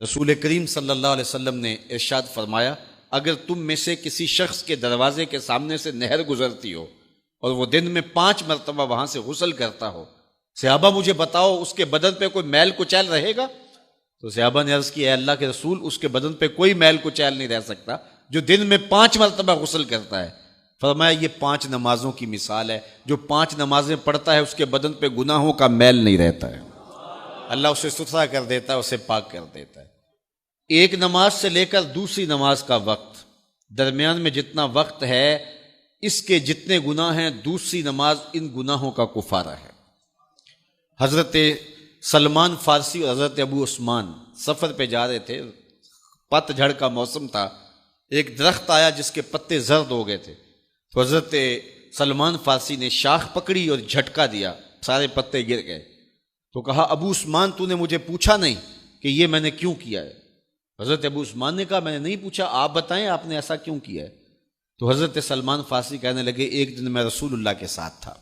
رسول کریم صلی اللہ علیہ وسلم نے ارشاد فرمایا، اگر تم میں سے کسی شخص کے دروازے کے سامنے سے نہر گزرتی ہو اور وہ دن میں 5 مرتبہ وہاں سے غسل کرتا ہو، صحابہ مجھے بتاؤ اس کے بدن پہ کوئی میل کچیل رہے گا؟ تو صحابہ نے عرض کی، اے اللہ کے رسول، اس کے بدن پہ کوئی میل کچیل نہیں رہ سکتا جو دن میں 5 مرتبہ غسل کرتا ہے۔ فرمایا یہ 5 نمازوں کی مثال ہے، جو 5 نمازیں پڑھتا ہے اس کے بدن پہ گناہوں کا میل نہیں رہتا ہے، اللہ اسے ستھرا کر دیتا ہے، اسے پاک کر دیتا ہے۔ ایک نماز سے لے کر دوسری نماز کا وقت، درمیان میں جتنا وقت ہے اس کے جتنے گناہ ہیں، دوسری نماز ان گناہوں کا کفارہ ہے۔ حضرت سلمان فارسی اور حضرت ابو عثمان سفر پہ جا رہے تھے، پت جھڑ کا موسم تھا، ایک درخت آیا جس کے پتے زرد ہو گئے تھے، تو حضرت سلمان فارسی نے شاخ پکڑی اور جھٹکا دیا، سارے پتے گر گئے۔ تو کہا، ابو عثمان تو نے مجھے پوچھا نہیں کہ یہ میں نے کیوں کیا ہے؟ حضرت ابو عثمان نے کہا، میں نے نہیں پوچھا، آپ بتائیں آپ نے ایسا کیوں کیا ہے؟ تو حضرت سلمان فارسی کہنے لگے، ایک دن میں رسول اللہ کے ساتھ تھا،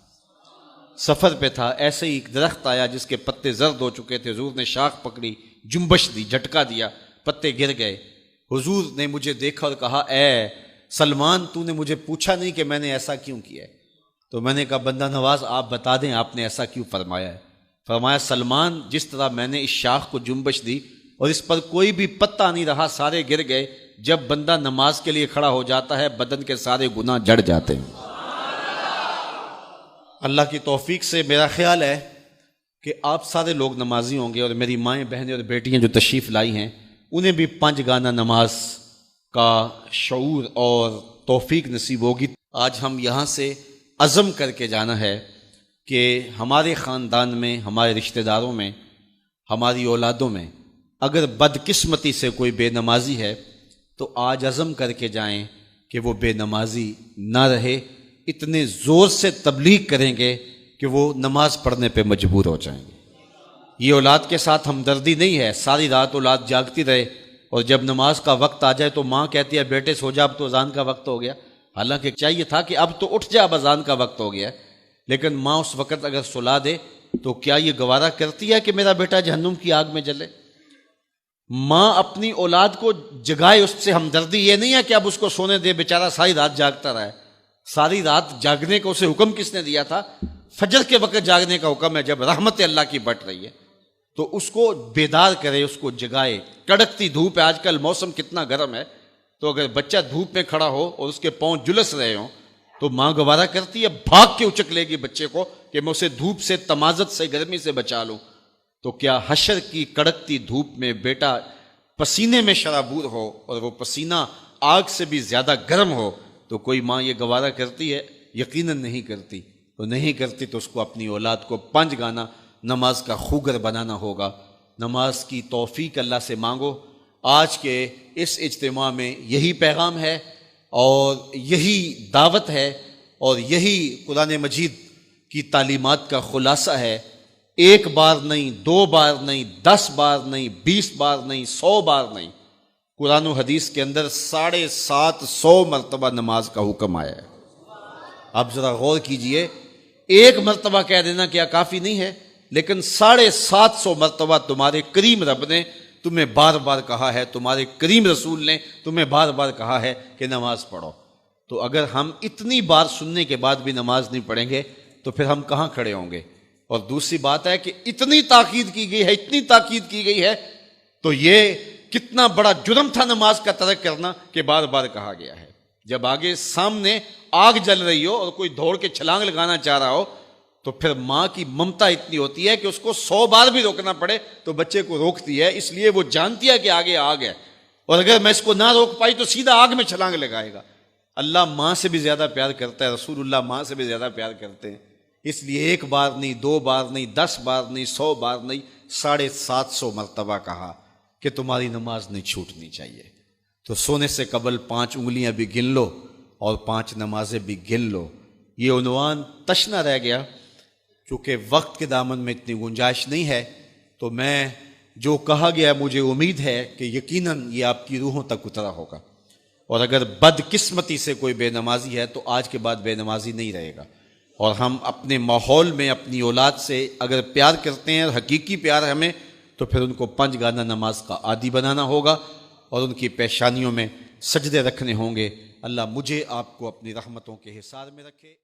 سفر پہ تھا، ایسے ہی ایک درخت آیا جس کے پتے زرد ہو چکے تھے، حضور نے شاخ پکڑی، جنبش دی، جھٹکا دیا، پتے گر گئے۔ حضور نے مجھے دیکھا اور کہا، اے سلمان تو نے مجھے پوچھا نہیں کہ میں نے ایسا کیوں کیا ہے؟ تو میں نے کہا، بندہ نواز آپ بتا دیں آپ نے ایسا کیوں فرمایا ہے؟ فرمایا، سلمان جس طرح میں نے اس شاخ کو جنبش دی اور اس پر کوئی بھی پتا نہیں رہا، سارے گر گئے، جب بندہ نماز کے لیے کھڑا ہو جاتا ہے بدن کے سارے گناہ جڑ جاتے ہیں۔ اللہ کی توفیق سے میرا خیال ہے کہ آپ سارے لوگ نمازی ہوں گے، اور میری مائیں بہنیں اور بیٹیاں جو تشریف لائی ہیں انہیں بھی 5 گانا نماز کا شعور اور توفیق نصیب ہوگی۔ آج ہم یہاں سے عزم کر کے جانا ہے کہ ہمارے خاندان میں، ہمارے رشتہ داروں میں، ہماری اولادوں میں اگر بدقسمتی سے کوئی بے نمازی ہے تو آج عزم کر کے جائیں کہ وہ بے نمازی نہ رہے، اتنے زور سے تبلیغ کریں گے کہ وہ نماز پڑھنے پہ مجبور ہو جائیں گے۔ یہ اولاد کے ساتھ ہمدردی نہیں ہے، ساری رات اولاد جاگتی رہے اور جب نماز کا وقت آ جائے تو ماں کہتی ہے، بیٹے سو جا، اب تو اذان کا وقت ہو گیا، حالانکہ چاہیے تھا کہ اب تو اٹھ جا، اب اذان کا وقت ہو گیا ہے، لیکن ماں اس وقت اگر سلا دے تو کیا یہ گوارا کرتی ہے کہ میرا بیٹا جہنم کی آگ میں جلے؟ ماں اپنی اولاد کو جگائے، اس سے ہمدردی یہ نہیں ہے کہ اب اس کو سونے دے، بیچارہ ساری رات جاگتا رہا ہے۔ ساری رات جاگنے کا اسے حکم کس نے دیا تھا؟ فجر کے وقت جاگنے کا حکم ہے، جب رحمت اللہ کی بٹ رہی ہے تو اس کو بیدار کرے، اس کو جگائے۔ کڑکتی دھوپ ہے، آج کل موسم کتنا گرم ہے، تو اگر بچہ دھوپ میں کھڑا ہو اور اس کے پاؤں جلس رہے ہوں تو ماں گوارا کرتی ہے، بھاگ کے اچک لے گی بچے کو کہ میں اسے دھوپ سے، تمازت سے، گرمی سے بچا لوں۔ تو کیا حشر کی کڑکتی دھوپ میں بیٹا پسینے میں شرابور ہو اور وہ پسینہ آگ سے بھی زیادہ گرم ہو تو کوئی ماں یہ گوارا کرتی ہے؟ یقیناً نہیں کرتی۔ تو نہیں کرتی تو اس کو اپنی اولاد کو 5 گانا نماز کا خوگر بنانا ہوگا۔ نماز کی توفیق اللہ سے مانگو۔ آج کے اس اجتماع میں یہی پیغام ہے اور یہی دعوت ہے اور یہی قرآن مجید کی تعلیمات کا خلاصہ ہے۔ 1 بار نہیں، 2 بار نہیں، 10 بار نہیں، 20 بار نہیں، 100 بار نہیں، قرآن و حدیث کے اندر 750 مرتبہ نماز کا حکم آیا ہے۔ آپ ذرا غور کیجئے، 1 مرتبہ کہہ دینا کیا کافی نہیں ہے؟ لیکن 750 مرتبہ تمہارے کریم رب نے تمہیں بار بار کہا ہے، تمہارے کریم رسول نے تمہیں بار بار کہا ہے کہ نماز پڑھو۔ تو اگر ہم اتنی بار سننے کے بعد بھی نماز نہیں پڑھیں گے تو پھر ہم کہاں کھڑے ہوں گے؟ اور دوسری بات ہے کہ اتنی تاکید کی گئی ہے، اتنی تاکید کی گئی ہے، تو یہ کتنا بڑا جرم تھا نماز کا ترک کرنا کہ بار بار کہا گیا ہے۔ جب آگے سامنے آگ جل رہی ہو اور کوئی دوڑ کے چھلانگ لگانا چاہ رہا ہو تو پھر ماں کی ممتا اتنی ہوتی ہے کہ اس کو 100 بار بھی روکنا پڑے تو بچے کو روکتی ہے، اس لیے وہ جانتی ہے کہ آگے آگ ہے، اور اگر میں اس کو نہ روک پائی تو سیدھا آگ میں چھلانگ لگائے گا۔ اللہ ماں سے بھی زیادہ پیار کرتا ہے، رسول اللہ ماں سے بھی زیادہ پیار کرتے ہیں، اس لیے 1 بار نہیں، 2 بار نہیں، 10 بار نہیں، 100 بار نہیں، 750 مرتبہ کہا کہ تمہاری نماز نہیں چھوٹنی چاہیے۔ تو سونے سے قبل 5 انگلیاں بھی گن لو اور 5 نمازیں بھی گن لو۔ یہ عنوان تشنا رہ گیا، چونکہ وقت کے دامن میں اتنی گنجائش نہیں ہے، تو میں جو کہا گیا مجھے امید ہے کہ یقیناً یہ آپ کی روحوں تک اترا ہوگا، اور اگر بدقسمتی سے کوئی بے نمازی ہے تو آج کے بعد بے نمازی نہیں رہے گا۔ اور ہم اپنے ماحول میں اپنی اولاد سے اگر پیار کرتے ہیں، حقیقی پیار ہمیں تو پھر ان کو 5 گانا نماز کا عادی بنانا ہوگا اور ان کی پیشانیوں میں سجدے رکھنے ہوں گے۔ اللہ مجھے آپ کو اپنی رحمتوں کے حصار میں رکھے۔